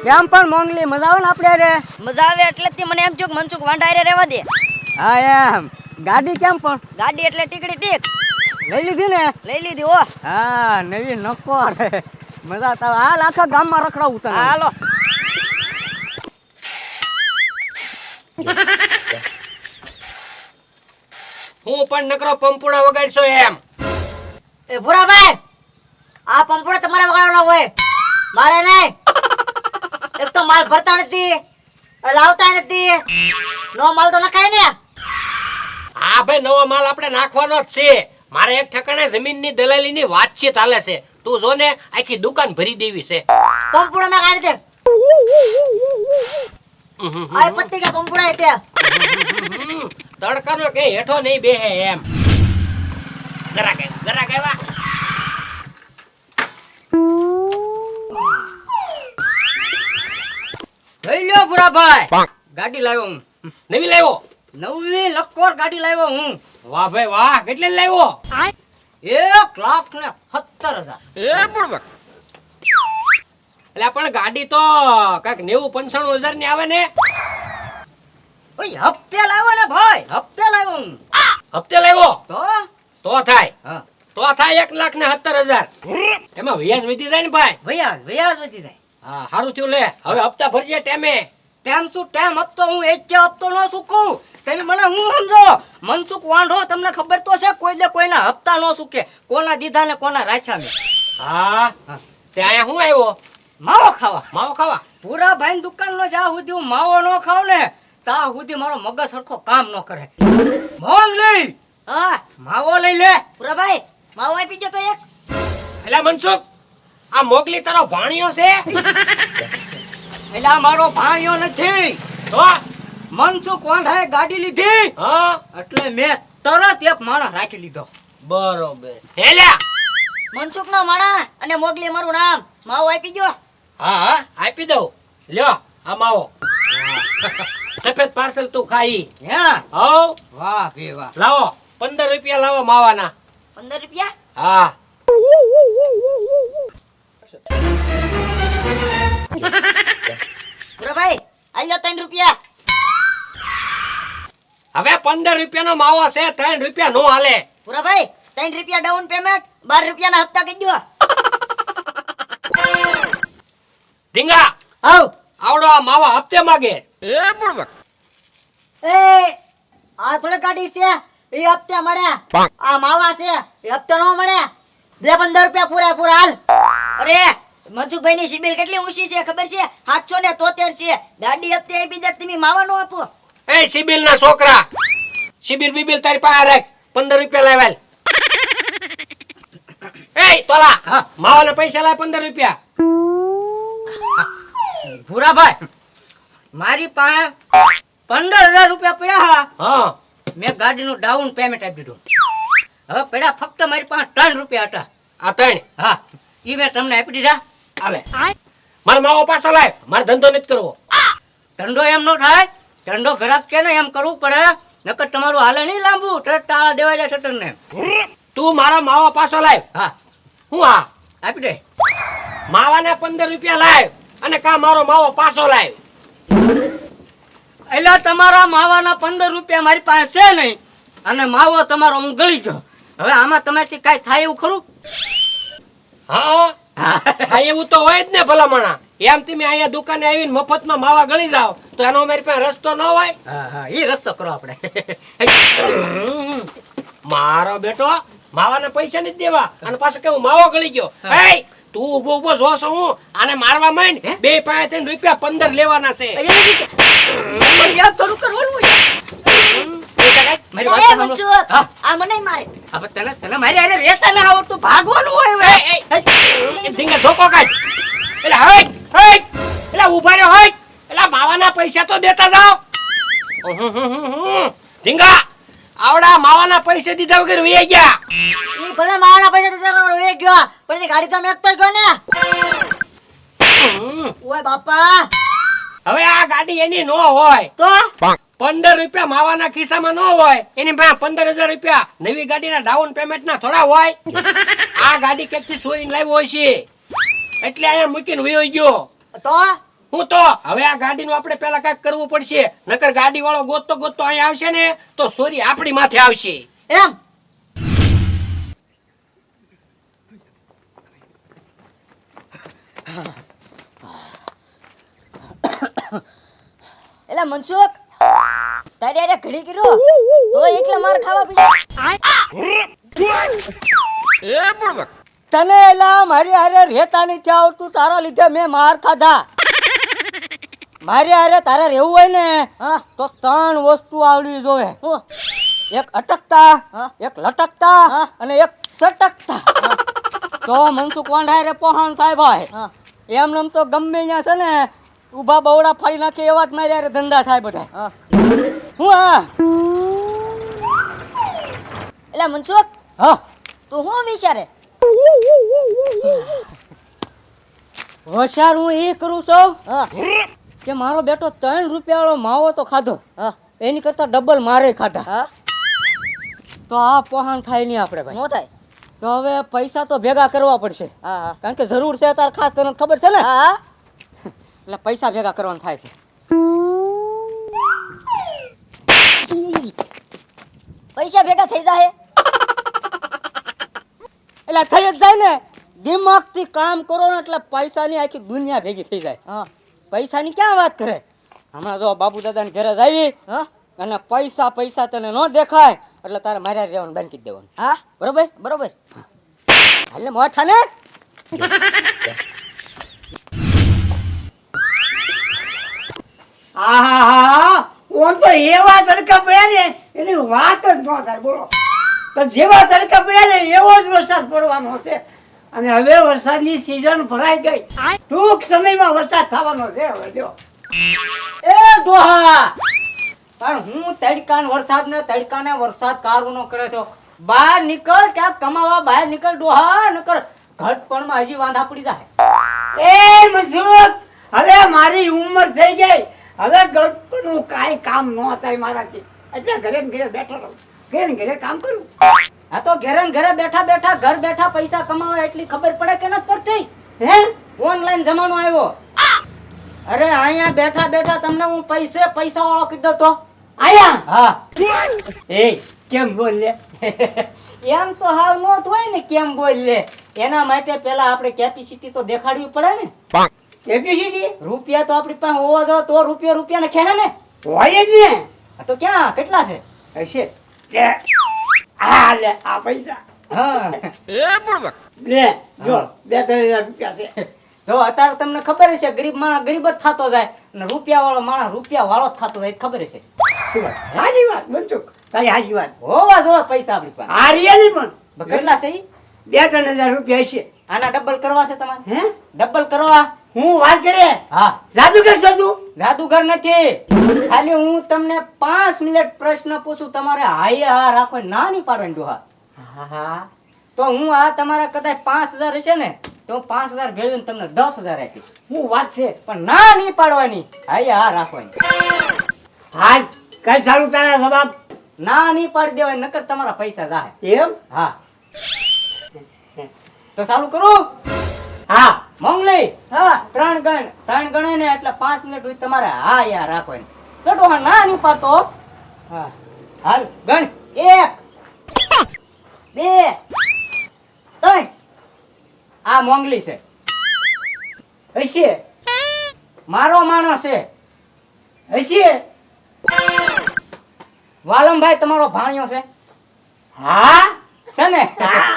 કેમ પણ મોંગલી મજા આવે ને આપણે રે? મજા આવે એટલે જ તે મને એમ થયું કે મનસુખ વાંઢા રહેવા દે. હા એમ. ગાડી કેમ પણ? ગાડી એટલે ટીકડી ટીક. લઈ લીધી ને? લઈ લીધી હો. હા નવી નકો રે. મજા તો હાલ આખા ગામમાં રખડાવું તને. હાલો. હું પણ નકરો પંપુડા વગાડશો એમ. એ ભૂરાભાઈ, આ પંપોડા તમારે વગાડવાનો હોય, મારે નહીં. એક તો માલ ભરતા નથી, લાવતા નથી, નો માલ તો નખાય ને. હા ભાઈ, નવો માલ આપણે નાખવાનો જ છે. મારે એક ઠેકાણે જમીનની દલાલીની વાતચીત હાલે છે. તું જો ને, આખી દુકાન ભરી દેવી છે. પંપોડા મેં કાઢી દે. આ પત્તી કે પંપોડા તે તડકાનો કઈ હેઠો નહીં બેહે એમ. ગરાક આવ્યા. લઈ લ્યો ભૂરાભાઈ. ગાડી લાવ્યો હું. નવી લાવ્યો? નવી લકોર ગાડી લાવ્યો હું. વાહ ભાઈ વાહ, કેટલે લાવ્યો? 1,70,000. એટલે પણ ગાડી તો કઈક 90-95 હજાર ની આવે ને. ઓય હપ્તે લાવ્યો ને ભાઈ, હપ્તે લાવ્યો હું. હપ્તે લાવ્યો તો થાય. હા તો થાય 1,70,000. એમાં વ્યાજ વધી જાય ને ભાઈ. વ્યાજ વધી જાય. હા સારું થયું લે. હવે હપ્તા ભરજે ટેમે. ટેમ શું ટેમ હપ્તો હું એક કે હપ્તો ન ચૂકું. તમે મને હું સમજો? મનસુખ વાંઢો તમને ખબર તો છે, કોઈ દે કોઈના હપ્તા ન ચૂકે. કોના દીધા ને કોના રાખ્યા મેં. હા તે અહીંયા હું આવ્યો? માવો ખાવા. માવો ખાવા? પૂરા ભાઈ દુકાન નો જ્યાં સુધી હું માવો ન ખાવ ને ત્યાં સુધી મારો મગજ સરખો કામ ન કરે. મોન લઈ હા માવો લઈ લે. ભૂરાભાઈ, માવો આપી જો તો એક. એલા મનસુખ, આ મોગલી તારો ભાણિયો છે? એટલે આ મારો ભાણિયો નથી. તો મનસુખ વાંઢાએ ગાડી લીધી હા એટલે મેં તરત એક માણસ રાખી લીધો. બરોબર. હેલ્યા. મનસુખ નો માણા અને મોગલી મારું નામ. માવો આપી જો. હા આપી દઉં. લ્યો આ માવો. સફેદ પાર્સલ તું ખાઈ. હે હવ વાહ ભી વાહ. લાવો 15 રૂપિયા લાવો માવાના. 15 રૂપિયા? હા ભૂરાભાઈ, આલ્યો 3 રૂપિયા. હવે 15 રૂપિયાનો માવો છે, 3 રૂપિયા નો હાલે. ભૂરાભાઈ, 3 રૂપિયા ડાઉન પેમેન્ટ, 12 રૂપિયાના હપ્તા કહી દો. ઢીંગા આવ. આવડો આ માવા હપ્તે માગે. એ આ થોડી ગાડી છે, એ હપ્તે મળે. આ માવા છે, એ હપ્તે નો મળે. 15 રૂપિયા પૂરા હાલ. અરે મનસુખભાઈ ની સિબિલ કેટલી ઊંચી છે ખબર છે? 773 છે. ગાડી હપ્તે આપી દે, તમે માવા નો આપો. એ સિબિલ ના છોકરા, સિબિલ બીબિલ તારી પાસે રાખ. 15 રૂપિયા લાવેલ. એ તોલા માવાના પૈસા લાય 15 રૂપિયા. ભૂરાભાઈ મારી પાસે 15,000 રૂપિયા પડ્યા. હા મેં ગાડીનું ડાઉન પેમેન્ટ આપી દીધું. હવે પડ્યા ફક્ત મારી પાસે 3 રૂપિયા હતા. આ 3 હા ઈ મેં તમને આપી દીધા. હાલે. મારો માવો પાછો લાય. મારે ધંધો નથી કરવો. ધંધો એમ નો થાય. ધંધો ઘરાક કે ને એમ કરવું પડે, નકર તમારું હાલે નહીં લાંબુ. ટાળા દેવાય જાય શટર ને. તું મારો માવો પાછો લાય. હા હું આ આપી દે. માવાના 15 રૂપિયા લાય અને કા મારો માવો પાછો લાય. એટલે તમારા માવાના 15 રૂપિયા મારી પાસે છે નહીં અને માવો તમારો હું ગળી ગયો. હવે આમાં તમારથી કાંઈ થાય એવું ખરું? હા હા એવું તો હોય જ ને ભલામણા. એમ તમે અહીંયા દુકાને આવીને મફતમાં માવા ગળી જાવ તો એનો અમારી પાસે રસ્તો ન હોય. હા હા એ રસ્તો કરો આપણે. મારો બેટો માવાના પૈસા નથી દેવા અને પાછો કેવું માવો ગળી ગયો. એ તું ઉભો ઉભો જોશો હું આને મારવા માંડ. બે પાસે રૂપિયા 15 લેવાના છે. યાદ થોડું કરવાનું હોય. મારી વાત એ સાંભળો. મનસુખ, હા આ મને મારે. હવે તને મારી હારે રહેતા ના આવડતું, ભાગવાનું હોય હવે. ધીંગા ધોકો કાઢ. એટલે હઈ હઈ એટલે ઉભા રહ્યો હઈ. એટલે માવાના પૈસા તો દેતા જાવ. ધીંગા આવડા માવાના પૈસા દીધા વગર વહી ગયા. ઈ ભલે માવાના પૈસા દીધા એ ગયો, પણ એની ગાડી તો મેકતો ગયો ને. ઓય બાપા, હવે આ ગાડી એની નો હોય તો 15 રૂપિયા માવાના ખિસ્સામાં ન હોય. એની પાસે 15,000 રૂપિયા નવી ગાડીના ડાઉન પેમેન્ટ ના થોડા હોય. આ ગાડી ક્યાંકથી ચોરીને લાવ્યો હોય છે એટલે અહીંયા મૂકીને વયો ગયો. તો હું તો હવે આ ગાડીનું આપણે પેલા કાંઈક કરવું પડશે, નકર ગાડી વાળો ગોતતો ગોતતો અહીંયા આવશે ને તો સોરી આપણી માથે આવશે. એમ એલા મનસુખ તારે અરે ઘડી કર્યો તો એકલા માર ખાવા પીડ્યો. તને એલા મારી હારે રહેતા નથી આવતું, તારા લીધે મેં માર ખાધા. મારી હારે તારે રહેવું હોય ને હા તો 3 વસ્તુ આવડવી જોઈએ. હું એક અટકતા, હા. એક લટકતા હા. અને એક સટકતા. તો મનસુખ વાંઢા રે પોહાણ સાહેબ હોય હા એમ નમ તો ગમે ત્યાં છે ને ઊભા બવડા ફાડી નાખે એવા જ મારી હારે ધંધા થાય બધા. હા હું હા એલા મનસુખ હા તું શું વિચારે? હોશિયાર હું એ કરું છું હા કે મારો બેટો 3 રૂપિયા વાળો માવો તો ખાધો, હા એની કરતા ડબલ મારે ખાધા. હા તો આ પોહાણ થાય નહીં આપણે ભાઈ. નો થાય. તો હવે પૈસા તો ભેગા કરવા પડશે, હા હા કારણ કે જરૂર છે તાર ખાસ તને ખબર છે ને, હા એટલે પૈસા ભેગા કરવાનું થાય છે. પૈસા ભેગા થઈ જાય. એટલે થઈ જ જાય ને, દિમાગથી કામ કરો ને એટલે પૈસાની આખી દુનિયા ભેગી થઈ જાય. હા પૈસાની ક્યાં વાત કરે, હમણાં જો બાબુ દાદાને ઘરે જઈએ હા અને પૈસા પૈસા તને ન દેખાય એટલે તારે મારે રહેવાનું બંધ કરી દેવાનું, હા બરોબર? બરોબર. એટલે મોત થાને. આહાહા, ઓમ તો એવા તડકા પડ્યા ને એની વાત જ ન થાય. બોલો તો જેવા તડકા પડ્યા ને એવો જ વરસાદ પડવાનો છે. અને હવે વરસાદની સિઝન ભરાઈ ગઈ, ટૂંક સમયમાં વરસાદ થવાનો છે. હવે જો એ ડોહા, પણ હું તડકાને વરસાદ કારવાનો કરે છો. બહાર નીકળ, ક્યાંક કમાવા બહાર નીકળ ડોહા, નકર ઘટપણમાં હજી વાંધા પડી જાય. એ મસૂદ, હવે મારી ઉંમર થઈ ગઈ, હવે ગળપણનું કાંઈ કામ ન થાય મારાથી, એટલે ઘરે ને ઘરે બેઠો રહું, ઘરે ને ઘરે કામ કરું. આ તો ઘરે ને ઘરે બેઠા બેઠા ઘર બેઠા પૈસા કમાવા એટલી ખબર પડે કે નથી પડતી? હે ઓનલાઈન જમાનો આવ્યો. અરે અહીંયા બેઠા બેઠા તમને હું પૈસા વાળો કીધો તો. આયા હા એ કેમ બોલ લે? એમ તો હાવ નો હોય ને, કેમ બોલ લે. એના માટે પેલા આપણે કેપેસિટી તો દેખાડવી પડે ને. કેપેસિટી રૂપિયા તો આપણી પાસે હોવા જો તો રૂપિયા ને ખેને ને. હોય જ ને. આ તો ક્યાં કેટલા છે? હશે લે, આ લે આ પૈસા હા લે, જો 2-3 હજાર રૂપિયા છે. જો અત્યારે તમને ખબર છે ગરીબ માણસ ગરીબ જ થતો જાય અને રૂપિયા વાળો માણસ રૂપિયા વાળો જ થતો જાય, ખબર છે? શું વાત? હાચી વાત મનસુખ, તારી હાચી વાત. હોવા જો પૈસા આપણી પાસે. આ રિયલી પણ કેટલા છે ઈ? 2-3 હજાર રૂપિયા હશે. આના ડબલ કરવા છે તમારે? હે ડબલ કરવા? હું વાત કરે હા. જાદુગર છો તું? જાદુગર નથી, ખાલી હું તમને 5 મિનિટ પ્રશ્ન પૂછું, તમારે હાય હા રાખો, ના નહીં પાડવાની ડોહા. હા તો હું આ તમારા કદાચ 5000 હશે ને તો હું 5000 ભેળવીને તમને 10000 આપીશ, હું વાત છે. પણ ના નહીં પાડવાની, હાય હા રાખવાની. હા કઈ સારું તારા જવાબ? ના નહીં પાડી દેવાય, નકર તમારા પૈસા જાય. એમ? હા તો ચાલુ કરું. હા મોંગલી હા 3 ગણે ને એટલે 5 મિનિટ સુધી તમારે હા યાર રાખવાની. તો ડોહા ના નહીં પાડતો. હા હાલ ગણ. 1 2 3. આ મોંગલી છે, હશે મારો માણસ છે. હશે. વાલમભાઈ તમારો ભાણિયો છે, હા છે ને? હા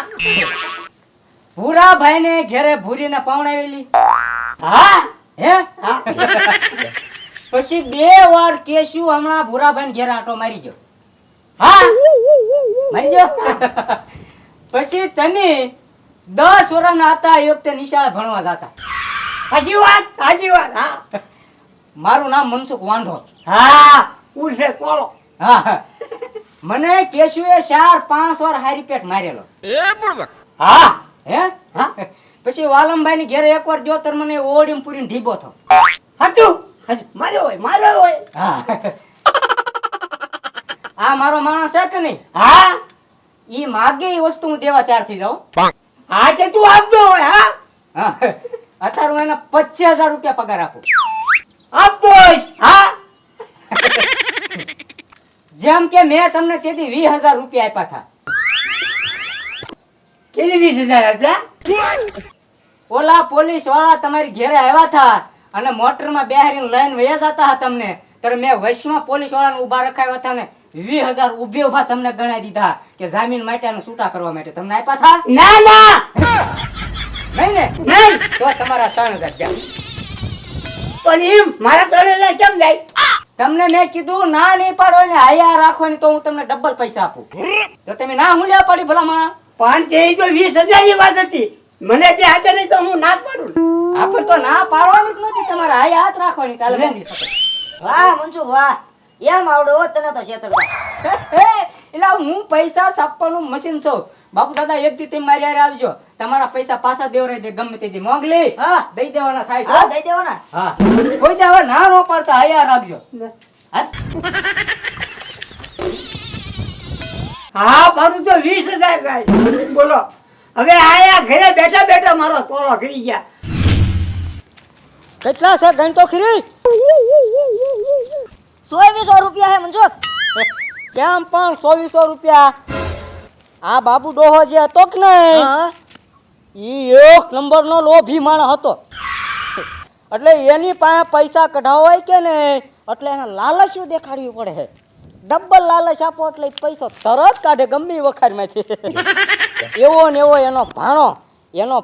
ભૂરાભાઈ ને ઘેરે ભૂરીને પવણાવેલી, હા હે? હા પછી 2 વાર કેશું હમણાં ભૂરાભાઈ ને ઘેરે આંટો મારી ગયો. હા મારી ગયો. પછી તમે 10 વર્ષના હતા એ વખતે નિશાળે ભણવા જતા. હાચી વાત હાચી વાત. હા મારું નામ મનસુખ વાંઢો. હા ઉઠે તોલો. હા મને કેશુએ 4-5 વાર હારી પેટ મારેલો. હા હે? હા પછી વાલમભાઈ ની ઘેરે એકવાર જો તર મને ઓડીમ પૂરીને ઢીબો થો. હાચું હાચું માર્યો હોય. હા આ મારો માણસ છે કે નહીં? હા ઈ માગે એ વસ્તુ હું દેવા તૈયાર થઈ જાઉં. હા તે તું આપતો હોય. હા હા અત્યારે હું એને 25000 રૂપિયા પગાર આપું. આપોશ હા જેમ કે મેં તમને તેથી 20,000 રૂપિયા આપ્યા હતા. કેટલી 20,000 આપ્યા ઓલા પોલીસ વાળા તમારી ઘેરે આવ્યા હતા અને મોટરમાં બેહારીને લઈને વયા જતા હતા તમને, ત્યારે મેં વશમાં પોલીસ વાળાને ઊભા રખાવ્યા હતા ને 20,000 ઊભે ઊભા તમને ગણાવી દીધા કે જામીન માટે અને છૂટા કરવા માટે. તમને આપ્યા હતા ના ના નહીં ને? નહીં તો તમારા 3,000 ગયા. પણ એમ મારા 3,000 કેમ જાય તમને મેં કીધું ના નહીં પાડો ને આયા રાખવાની તો હું તમને ડબલ પૈસા આપું. તો તમે ના હું લેવા પાડી ભલામણ. પણ તે તો 20,000 ની વાત હતી. મને તે આપે નહીં તો હું ના જ પાડું આપણે તો ના પાડવાની જ નથી, તમારે આયા હાથ રાખવાની. ચાલો મોકલી શકો. વાહ મંજુ વાહ, એમ આવડે હો તને તો છેતરતા. એટલે હું પૈસા છાપવાનું મશીન છું. બાપુ દાદા એક દી તમે મારી હારે આવજો, તમારા પૈસા પાછા દેવરાઈ દે ગમે તે દી. મોગલી હા દઈ દેવાના થાય હા છે. દઈ દેવાના. હા કોઈ દે હવે ના નો પાડતા આયા રાખજો. હા? હા મારું તો 20,000 થાય બોલો હવે આયા ઘરે બેઠા બેઠા મારો તોલો કરી ગયા કેટલા છે ગણ તો ખરી? 100-200 રૂપિયા હે મંજુ. કેમ પણ 100-200 રૂપિયા? આ બાબુ ડોહો જે હતો કે નહીં, હા ઈ એક નંબરનો લોભી માણસ હતો. એટલે એની પાસે પૈસા કઢાવો હોય કે નહીં એટલે એને લાલચ્યું દેખાડવું પડે છે. ડબલ લાલચ આપો એટલે ઈ પૈસો તરત કાઢે ગમે ઈ વખારમાંથી. એવો ને એવો એનો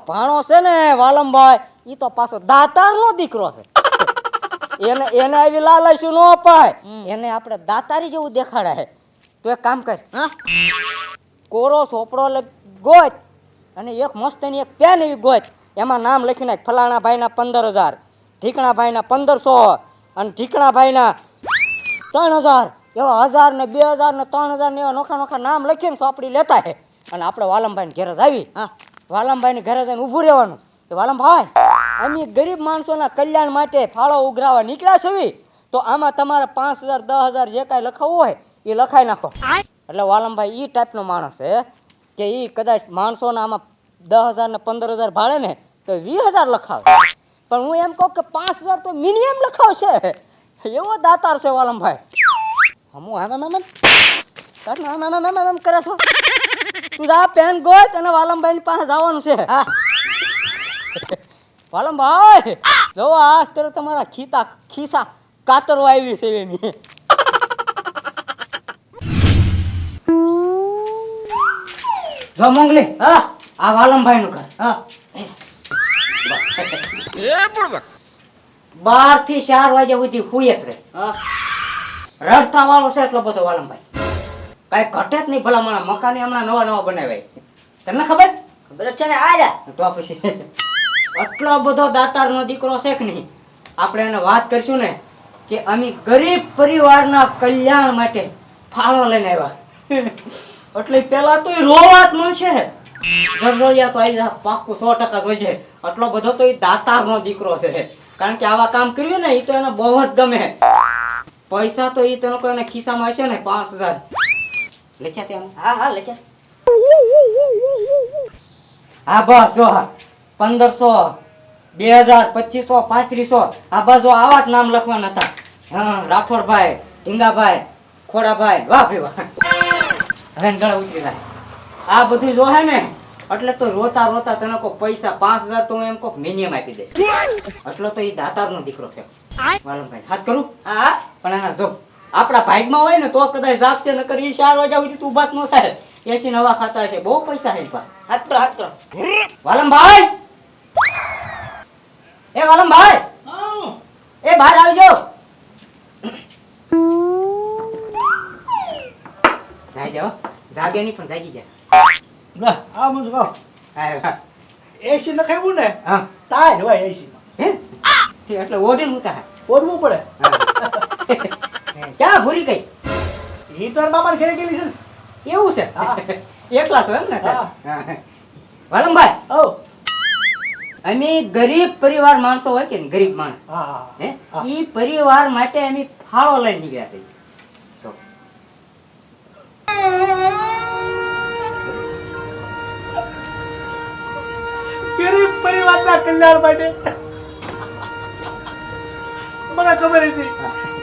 ભાણો છે ને વાલમભાઈ, ઈ તો પાછો દાતારનો દીકરો છે. એને આવી લાલચ્યું ન અપાય, એને આપણે દાતારી જેવું દેખાડે છે. તો એક કામ કર, હા કોરો સોપડો ગોત અને એક મસ્તની એક પેન એવી ગોત, એમાં નામ લખી નાખ. ફલાણા ભાઈના 15,000, ઢીકણા ભાઈના 1,500 અને ઢીકણા ભાઈના 3,000, એવા 1,000 ને 2,000 ને 3,000 ને એવા નોખા નોખા નામ લખીને સોપડી લેતા હે. અને આપણે વાલમભાઈને ઘરે જ આવી, હા વાલમભાઈને ઘરે જઈને ઊભું રહેવાનું કે વાલમભાઈ અમે ગરીબ માણસોના કલ્યાણ માટે ફાળો ઉઘરાવા નીકળ્યા છીએ, તો આમાં તમારે 5,000 10,000 જે કાંઈ લખાવવું હોય એ લખાઈ નાખો. એટલે વાલમભાઈ ઈ ટાઈપનો માણસ છે કે ઈ કદાચ માણસોના આમાં 10,000 ને 15,000 ભાડે ને તો 20,000 લખાવે. પણ હું એમ કહું કે 5,000 તો મિનિમમ લખાવશે. એવો દાતાર છે વાલમભાઈ. હમું આમ કરે છો. તું આ પેન ગોત અને વાલમભાઈની પાસે જવાનું છે. હા વાલમભાઈ જો આ અત્યારે તમારા ખિસ્સા કાતરો આવી છે એની. જો મોંગલી, હા આ વાલમભાઈ નું ઘર. હા 12 થી 4 વાગ્યા સુધી હુઈ જ રહે. હા રડતા વાળો છે એટલો બધો વાલમભાઈ. કઈ ઘટે જ નહીં. ભલા મારા મકાને હમણાં નવા બનાવ્યા. તમને ખબર? ખબર જ છે ને આયા. તો પછી આટલો બધો દાતારનો દીકરો છે કે નહીં. આપણે એને વાત કરશું ને કે અમે ગરીબ પરિવારના કલ્યાણ માટે ફાળો લઈને આવ્યા. એટલે પેલા તો એ રોવા જ મળશે. જરજોડિયા તો આવી પાક્કું 100% હોય છે. આટલો બધો તો એ દાતારનો દીકરો છે. કારણ કે આવા કામ કર્યું ને એ તો એને બહુ જ ગમે. પૈસા તો એ તેનો કોઈને ખિસ્સામાં હશે ને 5,000 લખ્યા ત્યાં. હા હા લખ્યા. હા બસ જો 1,500 2,000 2,500 3,500 આ બાજુ આવા જ નામ લખવાના હતા. હા રાઠોડભાઈ, ઢીંગાભાઈ, ખોડાભાઈ, વાહ ભાઈ વાહ. હવે ગળા ઉતરી જાય. આ બધું જો હે ને એટલે તો રોતા રોતા તને કોઈ પૈસા 5,000 તો હું એમ કોક મિનિમમ આપી દે. એટલો તો એ દાતારનો દીકરો છે વાલમભાઈ. હાથ કરું? હા પણ એના જો આપણા ભાગમાં હોય ને તો કદાચ જાગશે, નકર ઈ 4 વાગ્યા સુધી તું બાત ન થાય. 80 નવા ખાતા છે, બહુ પૈસા છે પા. હાથ કરો હાથ કરો. વાલમભાઈ, એ વાલમભાઈ, એ બહાર આવજો. જાઈ જાઓ, જાગે નહીં પણ જાગી જાય. ના આ મુજ કહો હા એસી ન ખાવું ને હા તાય હોય એસી માં હે એટલે ઓઢીને ઉતા. ઓરવું પડે ક્યાં ભૂરી કઈ ઈ તો બાપા ઘરે ગયેલી છે ને. એવું છે? હા. એકલા છો એમ ને? હા. હા. વાલમભાઈ, ઓ અમે ગરીબ પરિવાર માણસો હોય કે નહીં, ગરીબ માણસ હા હા હે હા. ઈ પરિવાર માટે અમે ફાળો લઈને નીકળ્યા છે. તો ગરીબ પરિવારના કલ્યાણ માટે મને મને ખબર હતી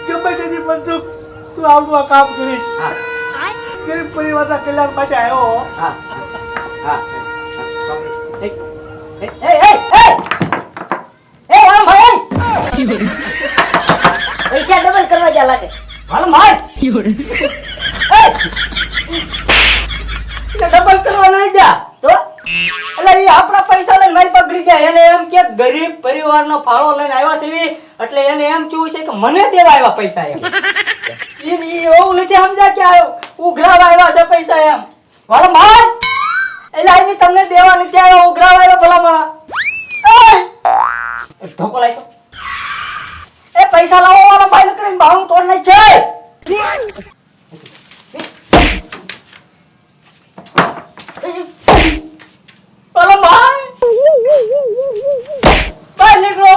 ગમે તેથી પણ તું આવડું આ કામ કરીશ હા ગરીબ પરિવારના કલ્યાણ માટે આવ્યો હો. હા હા એ એ એ એ વાળો ભાઈ પૈસા ડબલ કરવા જા લાગે વાળો ભાઈ એટલે ડબલ કરવા નહીં જા તો એટલે એ આપણા પૈસા લઈને મારી પકડી જાય એને એમ કે ગરીબ પરિવારનો ફાળો લઈને આવ્યા છે ઈ. એટલે એને એમ કેવું છે કે મને દેવા આવ્યા પૈસા એમ ઈ એવું નથી સમજા કે આ ઉઘરાવા આવ્યા છે પૈસા એમ વાળો ભાઈ એટલે આની તમને દેવા નથી આવ્યા ઉઘરાવા આવ્યા ભલા માણા એક ધોકો લાગ્યો એ પૈસા લાવો વાળો ભાઈ કરીને બાહું તોડ નાખ છે વાળો ભાઈ ભાઈ નીકળો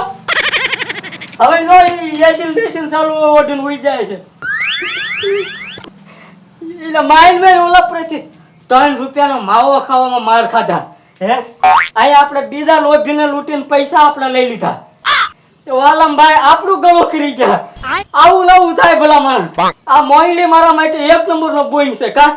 હવે નો એસિન બેસિન ચાલુ ઓઢીને ઉઈ જાય છે એટલે માઇન્ડ મેં ઓલા પ્રતિ 3 રૂપિયાનો માવો ખાવામાં માર ખાધા હે અહીંયા આપણે બીજા લોભીને લૂંટીને પૈસા આપણે લઈ લીધા વાલમભાઈ આપણું ગળો કરી ગયા આવું નવું થાય ભલા માણસ આ મોઈલી મારા માટે 1 નંબરનો બોઈંગ છે કા